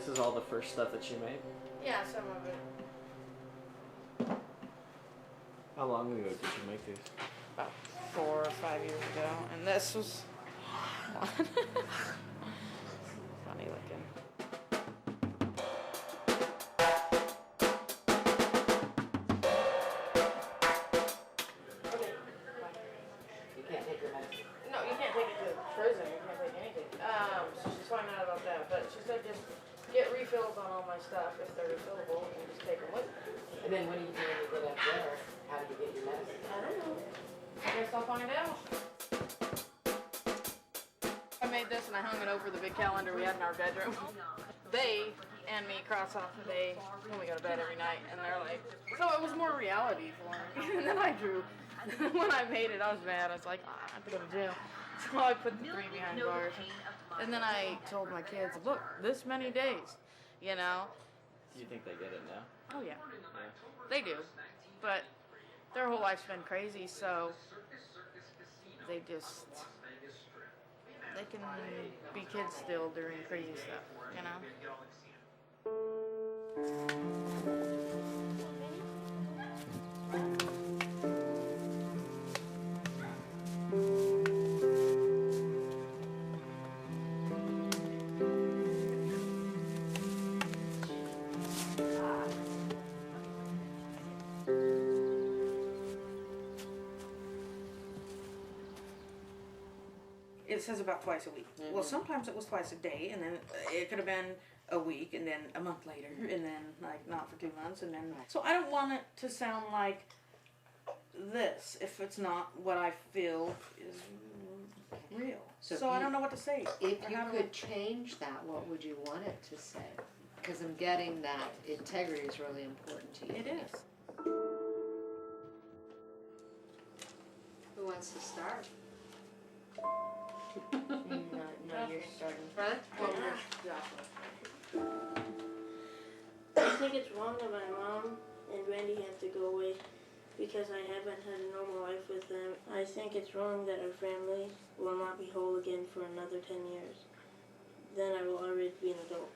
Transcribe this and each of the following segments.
This is all the first stuff that you made? Yeah, some of it. How long ago did you make these? About 4 or 5 years ago, and this was funny looking. You can't take your medicine. No, you can't take it to prison. You can't take anything. So she's finding out about that. But she said just get refills on all my stuff if they're refillable and just take them with me. And then what do you do when you get up there? How do you get your medicine? I don't know. I guess I'll find out. I made this and I hung it over the big calendar we had in our bedroom. They and me cross off the day when we go to bed every night, and they're like, so it was more reality for me. And then I drew. When I made it, I was mad. I was like, I have to go to jail. So I put the 3 behind bars. And then I told my kids, look, this many days, you know. Do you think they get it now? Oh, yeah. They do. But their whole life's been crazy, so they can be kids still doing crazy stuff, you know. It says about twice a week. Mm-hmm. Well, sometimes it was twice a day, and then it could have been a week, and then a month later, and then like not for 2 months, and then. So I don't want it to sound like this if it's not what I feel is real. So I don't know what to say. If you could change that, what would you want it to say? Because I'm getting that integrity is really important to you. It is. Who wants to start? No, you're starting. Brother? I think it's wrong that my mom and Wendy have to go away because I haven't had a normal life with them. I think it's wrong that our family will not be whole again for another 10 years. Then I will already be an adult.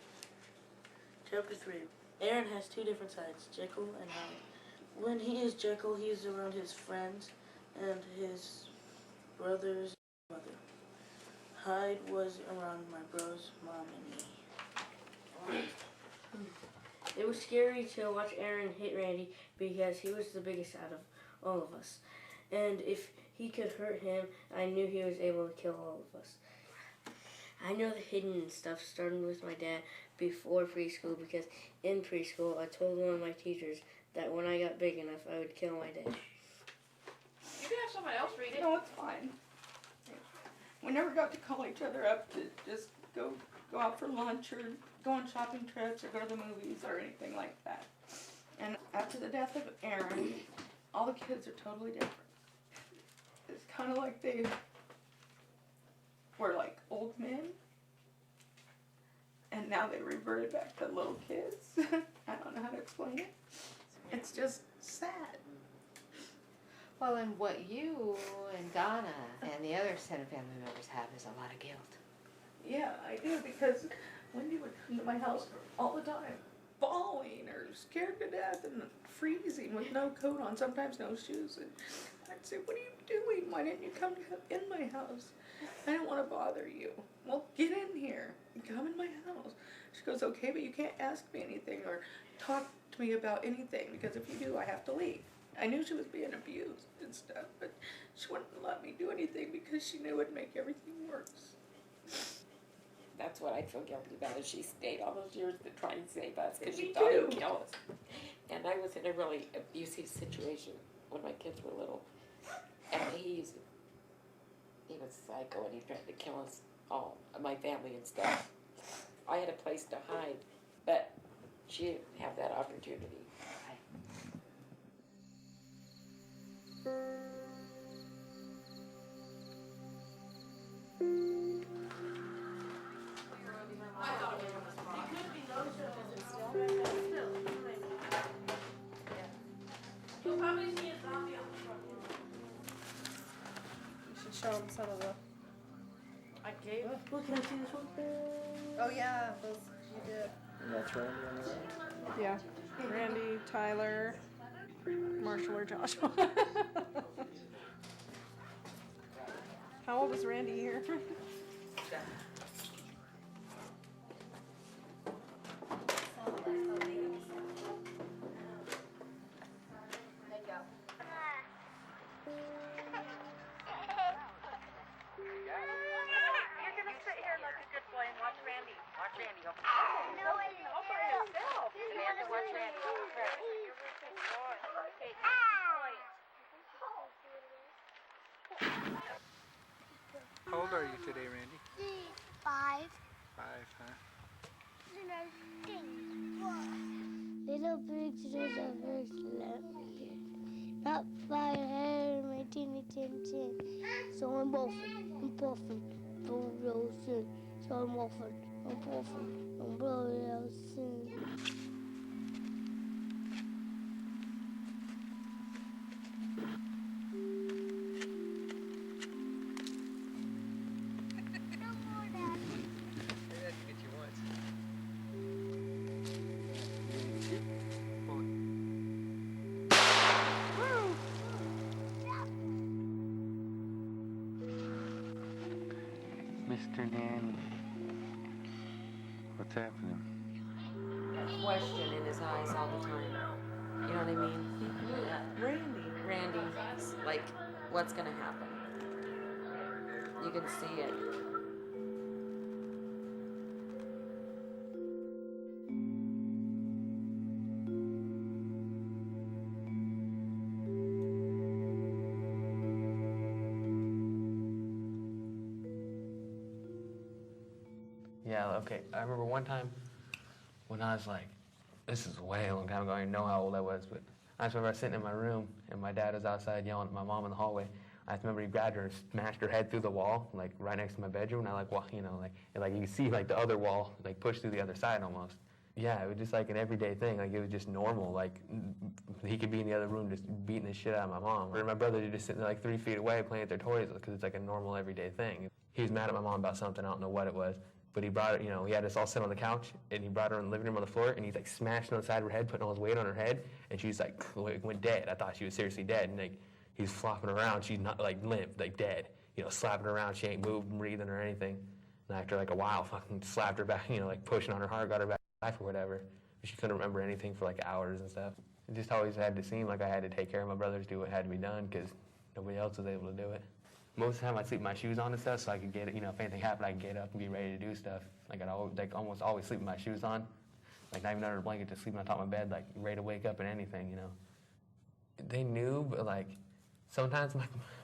Chapter 3. Aaron has 2 different sides, Jekyll and Hyde. When he is Jekyll, he is around his friends and his brother's mother. Hyde was around my bro's mom and me. It was scary to watch Aaron hit Randy because he was the biggest out of all of us. And if he could hurt him, I knew he was able to kill all of us. I know the hidden stuff started with my dad before preschool because in preschool I told one of my teachers that when I got big enough I would kill my dad. You can have someone else read it. No, it's fine. We never got to call each other up to just go out for lunch or go on shopping trips or go to the movies or anything like that. And after the death of Aaron, all the kids are totally different. It's kind of like they were like old men, and now they reverted back to little kids. I don't know how to explain it. It's just sad. Well, and what you and Donna and the other extended family members have is a lot of guilt. Yeah, I do, because Wendy would come to my house all the time, bawling or scared to death and freezing with no coat on, sometimes no shoes. And I'd say, what are you doing? Why didn't you come in my house? I don't want to bother you. Well, get in here. Come in my house. She goes, okay, but you can't ask me anything or talk to me about anything, because if you do, I have to leave. I knew she was being abused and stuff, but she wouldn't let me do anything because she knew it would make everything worse. That's what I feel guilty about, is she stayed all those years to try and save us because she Me thought too. he'd kill us. And I was in a really abusive situation when my kids were little. And he was psycho, and he tried to kill us all, my family and stuff. I had a place to hide, but she didn't have that opportunity. You'll probably see a zombie on the front. You should show them some of the. I gave. Look, can I see this one? Oh yeah, those you did. That's Randy on the right. Yeah. Randy, Tyler, Marshall, or Joshua. How old is Randy here? How old are you today, Randy? 5. 5, huh? Little pigs does a first left. Not by hair, my teeny tin tin. So I'm buffing, don't roll soon. So I'm buffing, I'm blowing out soon. Mr. Nanny. What's happening? That question in his eyes all the time. You know what I mean? Randy's like, what's gonna happen? You can see it. Yeah, okay. I remember one time when I was like, this is way a long time ago, I don't even know how old I was, but I just remember I was sitting in my room and my dad was outside yelling at my mom in the hallway. I just remember he grabbed her and smashed her head through the wall, like right next to my bedroom, and I like, well, you know, like you can see like the other wall, like pushed through the other side almost. Yeah, it was just like an everyday thing, like it was just normal, like he could be in the other room just beating the shit out of my mom. Or my brother would just sitting there like 3 feet away playing with their toys because it's like a normal everyday thing. He was mad at my mom about something, I don't know what it was. But he brought her, you know, he had us all sit on the couch, and he brought her in the living room on the floor, and he's like smashing on the side of her head, putting all his weight on her head, and she's like went dead. I thought she was seriously dead, and like he's flopping around, she's not like limp, like dead, you know, slapping her around, she ain't moving, breathing or anything. And after like a while, fucking slapped her back, you know, like pushing on her heart, got her back to life or whatever. She couldn't remember anything for like hours and stuff. It just always had to seem like I had to take care of my brothers, do what had to be done, because nobody else was able to do it. Most of the time I'd sleep my shoes on and stuff so I could get it, you know, if anything happened, I could get up and be ready to do stuff. Like I'd always, like almost always sleep with my shoes on. Like not even under a blanket, just sleeping on top of my bed, like ready to wake up and anything, you know. They knew, but like sometimes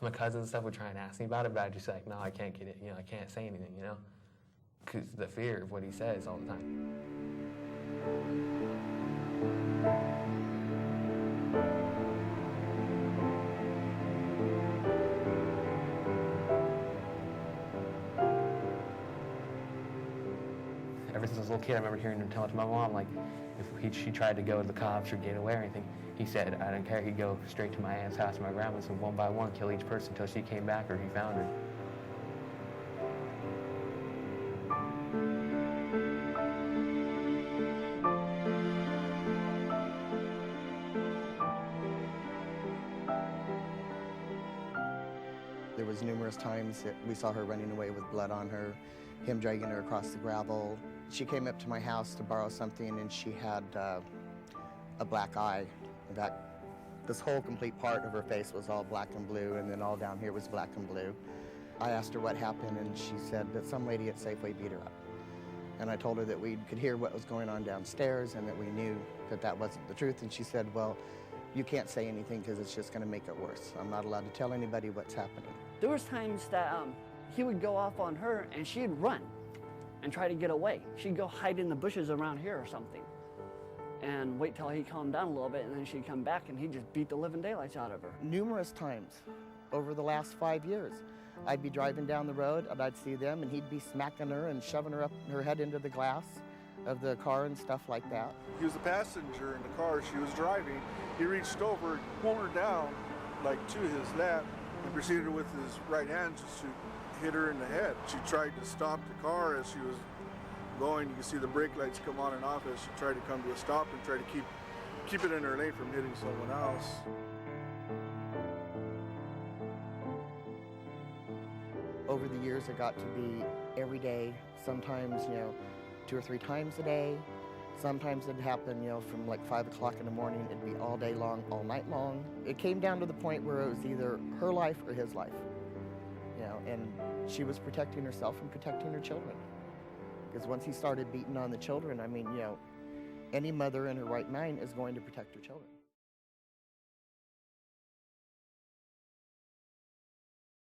my cousins and stuff would try and ask me about it, but I'd just say like, no, I can't get it, you know, I can't say anything, you know. Because the fear of what he says all the time. Ever since I was a little kid, I remember hearing him tell it to my mom, like, if she tried to go to the cops or get away or anything, he said, I don't care, he'd go straight to my aunt's house, my grandma's, and one by one kill each person until she came back or he found her. There was numerous times that we saw her running away with blood on her, him dragging her across the gravel. She came up to my house to borrow something and she had a black eye. In fact, this whole complete part of her face was all black and blue, and then all down here was black and blue. I asked her what happened, and she said that some lady at Safeway beat her up. And I told her that we could hear what was going on downstairs and that we knew that that wasn't the truth. And she said, well, you can't say anything because it's just going to make it worse. I'm not allowed to tell anybody what's happening. There was times that he would go off on her and she'd run and try to get away. She'd go hide in the bushes around here or something and wait till he calmed down a little bit, and then she'd come back and he'd just beat the living daylights out of her. Numerous times over the last 5 years, I'd be driving down the road and I'd see them and he'd be smacking her and shoving her up her head into the glass of the car and stuff like that. He was a passenger in the car she was driving. He reached over, pulled her down like to his lap, and proceeded with his right hand just to hit her in the head. She tried to stop the car as she was going. You can see the brake lights come on and off as she tried to come to a stop and try to keep it in her lane from hitting someone else. Over the years, it got to be every day, sometimes, 2 or 3 times a day. Sometimes it'd happen, from like 5 o'clock in the morning, it'd be all day long, all night long. It came down to the point where it was either her life or his life, and she was protecting herself and protecting her children. Because once he started beating on the children, I mean, any mother in her right mind is going to protect her children.